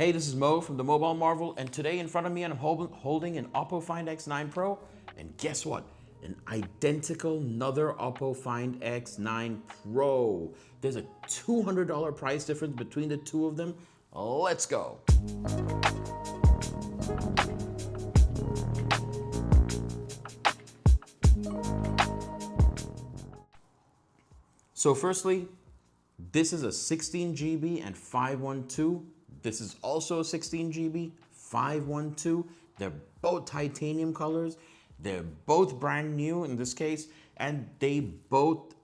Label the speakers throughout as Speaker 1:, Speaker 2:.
Speaker 1: Hey, this is Mo from the Mobile Marvel, and today in front of me I'm holding an OPPO Find X9 Pro, and guess what? An identical another OPPO Find X9 Pro. There's a $200 price difference between the two of them. Let's go. So firstly, this is a 16 GB and 512. This is also a 16 GB, 512. They're both titanium colors. They're both brand new in this case, and they both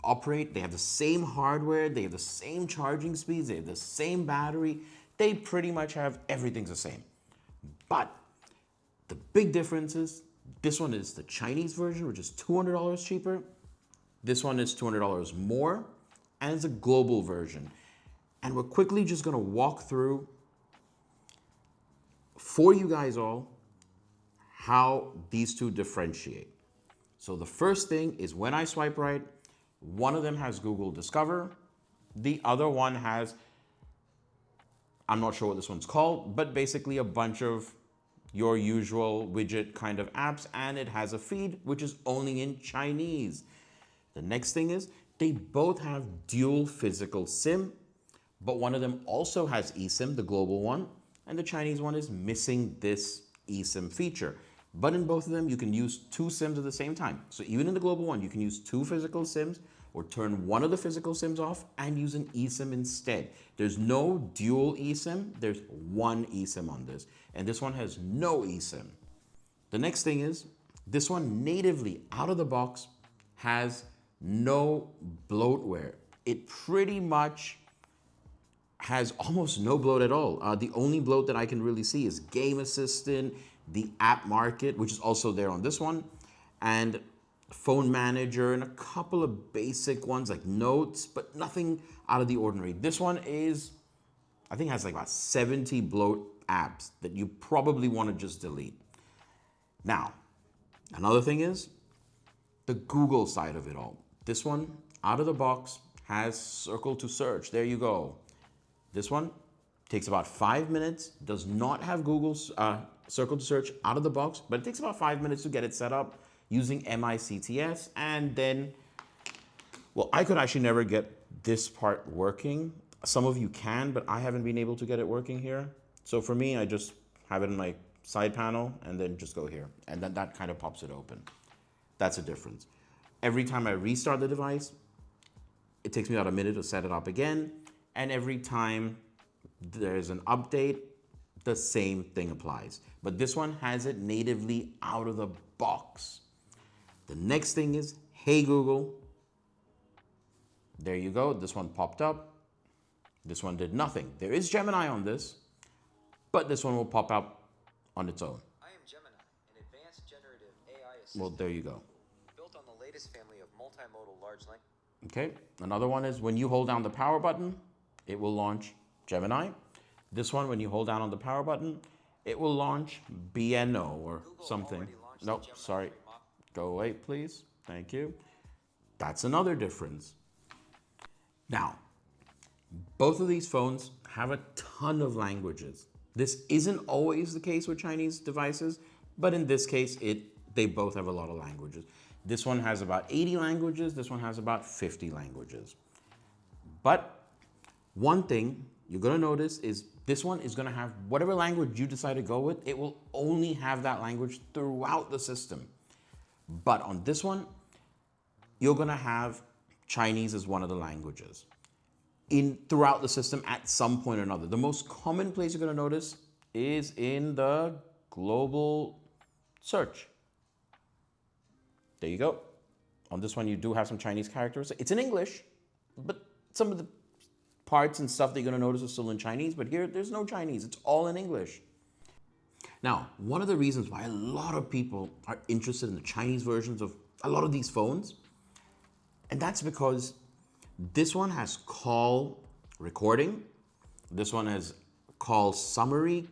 Speaker 1: operate. They have the same hardware. They have the same charging speeds. They have the same battery. They pretty much have everything's the same. But the big difference is this one is the Chinese version, which is $200 cheaper. This one is $200 more, and it's a global version. And we're quickly just gonna walk through for you guys all how these two differentiate. So the first thing is when I swipe right, one of them has Google Discover, the other one has, I'm not sure what this one's called, but basically a bunch of your usual widget kind of apps, and it has a feed which is only in Chinese. The next thing is they both have dual physical SIM, but one of them also has eSIM, the global one, and the Chinese one is missing this eSIM feature. But in both of them, you can use two SIMs at the same time. So even in the global one, you can use two physical SIMs or turn one of the physical SIMs off and use an eSIM instead. There's no dual eSIM, there's one eSIM on this. And this one has no eSIM. The next thing is this one natively out of the box has no bloatware. It pretty much has almost no bloat at all. The only bloat that I can really see is Game Assistant, the App Market, which is also there on this one, and Phone Manager, and a couple of basic ones like Notes, but nothing out of the ordinary. This one is, I think has like about 70 bloat apps that you probably want to just delete. Now, another thing is the Google side of it all. This one, out of the box, has Circle to Search. There you go. This one takes about 5 minutes, does not have Google's Circle to Search out of the box, but it takes about 5 minutes to get it set up using MICTS. And then, well, I could actually never get this part working. Some of you can, but I haven't been able to get it working here. So for me, I just have it in my side panel and then just go here. And then that kind of pops it open. That's a difference. Every time I restart the device, it takes me about a minute to set it up again. And every time there's an update, the same thing applies. But this one has it natively out of the box. The next thing is, hey Google. There you go, this one popped up. This one did nothing. There is Gemini on this, but this one will pop up on its own.
Speaker 2: I am Gemini, an advanced generative AI assistant.
Speaker 1: Well, there you go.
Speaker 2: Built on the latest family of multimodal large language.
Speaker 1: Okay, another one is when you hold down the power button, it will launch Gemini. This one, when you hold down on the power button, it will launch BNO or
Speaker 2: Google
Speaker 1: something. Nope,
Speaker 2: Gemini
Speaker 1: sorry. Go away, please. Thank you. That's another difference. Now, both of these phones have a ton of languages. This isn't always the case with Chinese devices, but in this case, they both have a lot of languages. This one has about 80 languages. This one has about 50 languages. But one thing you're gonna notice is this one is gonna have whatever language you decide to go with, it will only have that language throughout the system. But on this one, you're gonna have Chinese as one of the languages throughout the system at some point or another. The most common place you're gonna notice is in the global search. There you go. On this one, you do have some Chinese characters. It's in English, but some of the parts and stuff that you're gonna notice are still in Chinese, but here, there's no Chinese. It's all in English. Now, one of the reasons why a lot of people are interested in the Chinese versions of a lot of these phones, and that's because this one has call recording, this one has call summary,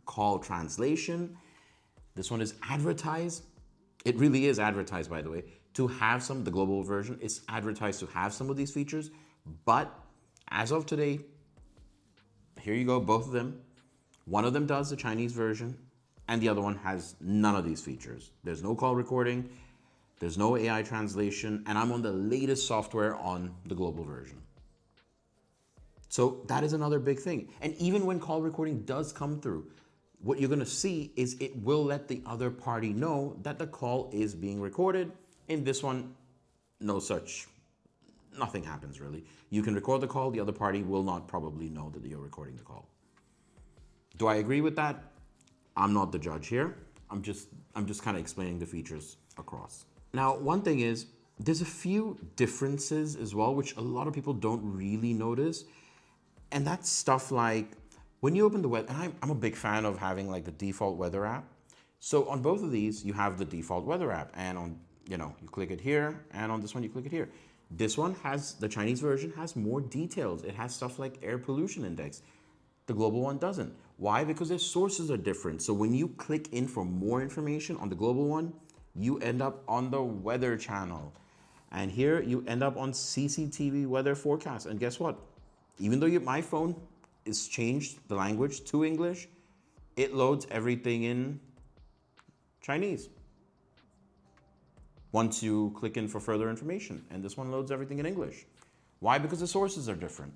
Speaker 1: call translation, this one is advertised. It really is advertised, by the way, to have the global version is advertised to have some of these features, but as of today, here you go, both of them. One of them does the Chinese version, and the other one has none of these features. There's no call recording, there's no AI translation, and I'm on the latest software on the global version. So that is another big thing. And even when call recording does come through, what you're gonna see is it will let the other party know that the call is being recorded. In this one, nothing happens really. You can record the call, the other party will not probably know that you're recording the call. Do I agree with that? I'm not the judge here. I'm just kind of explaining the features across. Now, one thing is, there's a few differences as well, which a lot of people don't really notice. And that's stuff like when you open the web, and I'm a big fan of having like the default weather app. So on both of these, you have the default weather app, and on, you click it here, and on this one, you click it here. This one has, the Chinese version has more details. It has stuff like air pollution index. The global one doesn't. Why? Because their sources are different. So when you click in for more information on the global one, you end up on the weather channel. And here you end up on CCTV weather forecast. And guess what? Even though my phone is changed the language to English, it loads everything in Chinese once you click in for further information. And this one loads everything in English. Why? Because the sources are different.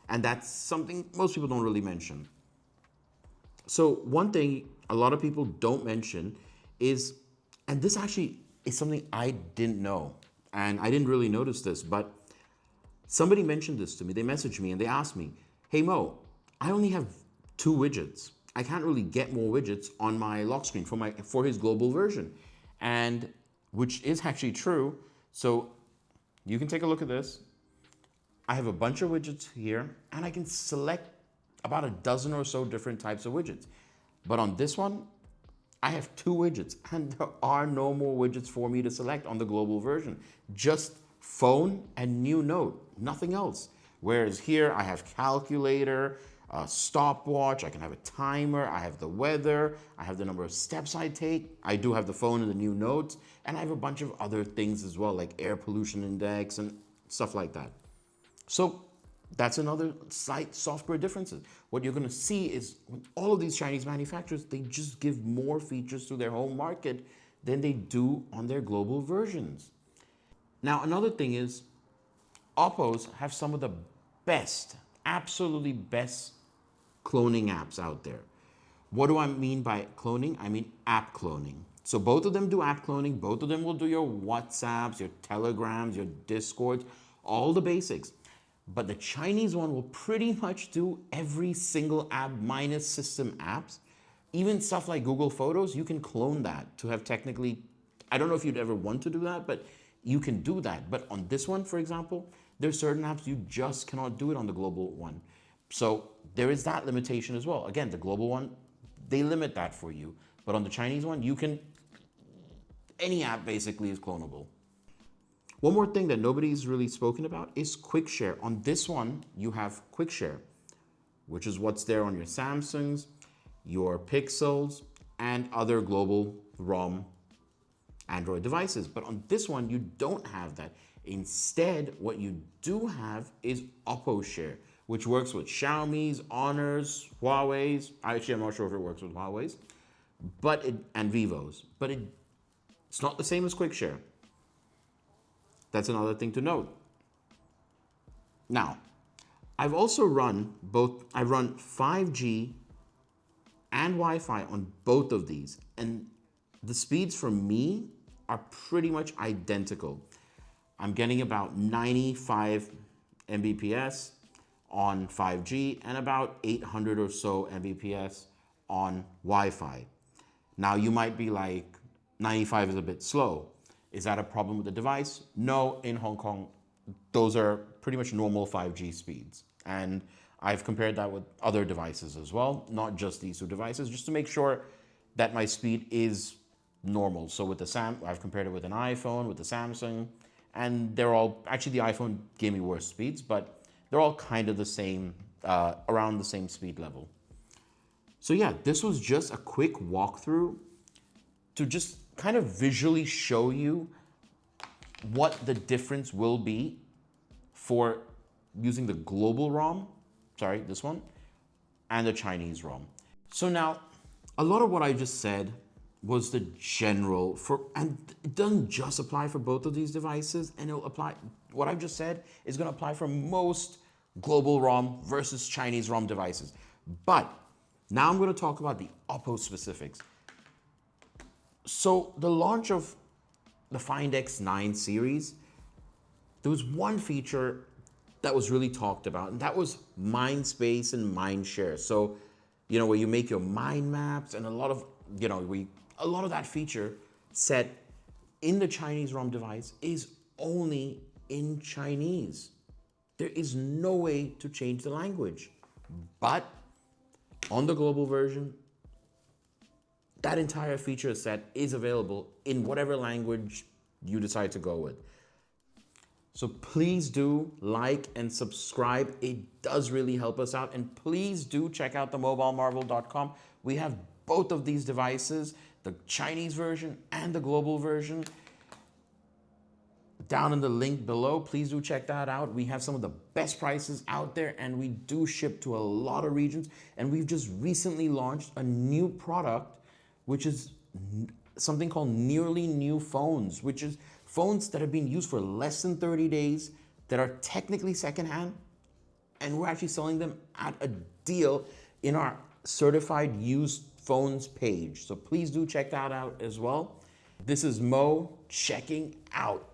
Speaker 1: And that's something most people don't really mention. So one thing a lot of people don't mention is, and this actually is something I didn't know, and I didn't really notice this, but somebody mentioned this to me. They messaged me and they asked me, hey Mo, I only have 2 widgets. I can't really get more widgets on my lock screen for his global version. And which is actually true. So you can take a look at this. I have a bunch of widgets here, and I can select about a dozen or so different types of widgets. But on this one, I have 2 widgets, and there are no more widgets for me to select on the global version. Just phone and new note, nothing else. Whereas here I have calculator, a stopwatch, I can have a timer, I have the weather, I have the number of steps I take, I do have the phone and the new notes, and I have a bunch of other things as well, like air pollution index and stuff like that. So that's another slight software differences. What you're gonna see is with all of these Chinese manufacturers, they just give more features to their home market than they do on their global versions. Now, another thing is, OPPOs have some of the best, absolutely best cloning apps out there. What do I mean by cloning? I mean app cloning. So both of them do app cloning. Both of them will do your WhatsApps, your Telegrams, your Discords, all the basics. But the Chinese one will pretty much do every single app minus system apps. Even stuff like Google Photos, you can clone that to have technically, I don't know if you'd ever want to do that, but you can do that. But on this one, for example, there's certain apps you just cannot do it on the global one. So there is that limitation as well. Again, the global one, they limit that for you. But on the Chinese one, you can, any app basically is clonable. One more thing that nobody's really spoken about is quick share. On this one, you have quick share, which is what's there on your Samsungs, your Pixels, and other global ROM Android devices. But on this one, you don't have that. Instead, what you do have is OPPO share, which works with Xiaomi's, Honor's, Huawei's. Actually, I'm not sure if it works with Huawei's, and Vivo's. But it's not the same as quick share. That's another thing to note. Now, I've also run 5G and Wi-Fi on both of these, and the speeds for me are pretty much identical. I'm getting about 95 Mbps on 5G and about 800 or so Mbps on Wi-Fi. Now, you might be like, 95 is a bit slow. Is that a problem with the device? No, in Hong Kong, those are pretty much normal 5G speeds. And I've compared that with other devices as well, not just these 2 devices, just to make sure that my speed is normal. So with I've compared it with an iPhone, with the Samsung, and they're all, actually the iPhone gave me worse speeds, but they're all kind of the same, around the same speed level. So yeah, this was just a quick walkthrough to just kind of visually show you what the difference will be for using the global ROM, this one, and the Chinese ROM. So now, a lot of what I just said was the general for, and it doesn't just apply for both of these devices, and it'll apply, what I've just said is gonna apply for most global ROM versus Chinese ROM devices. But now I'm gonna talk about the OPPO specifics. So the launch of the Find X9 series, there was one feature that was really talked about, and that was mind space and mind share. So, you know, where you make your mind maps and a lot of, you know, a lot of that feature set in the Chinese ROM device is only in Chinese. There is no way to change the language. But on the global version, that entire feature set is available in whatever language you decide to go with. So please do like and subscribe. It does really help us out. And please do check out the mobilemarvel.com. We have both of these devices, the Chinese version and the global version, down in the link below. Please do check that out. We have some of the best prices out there, and we do ship to a lot of regions. And we've just recently launched a new product, which is something called nearly new phones, which is phones that have been used for less than 30 days that are technically secondhand, and we're actually selling them at a deal in our certified used phones page. So please do check that out as well. This is Mo checking out.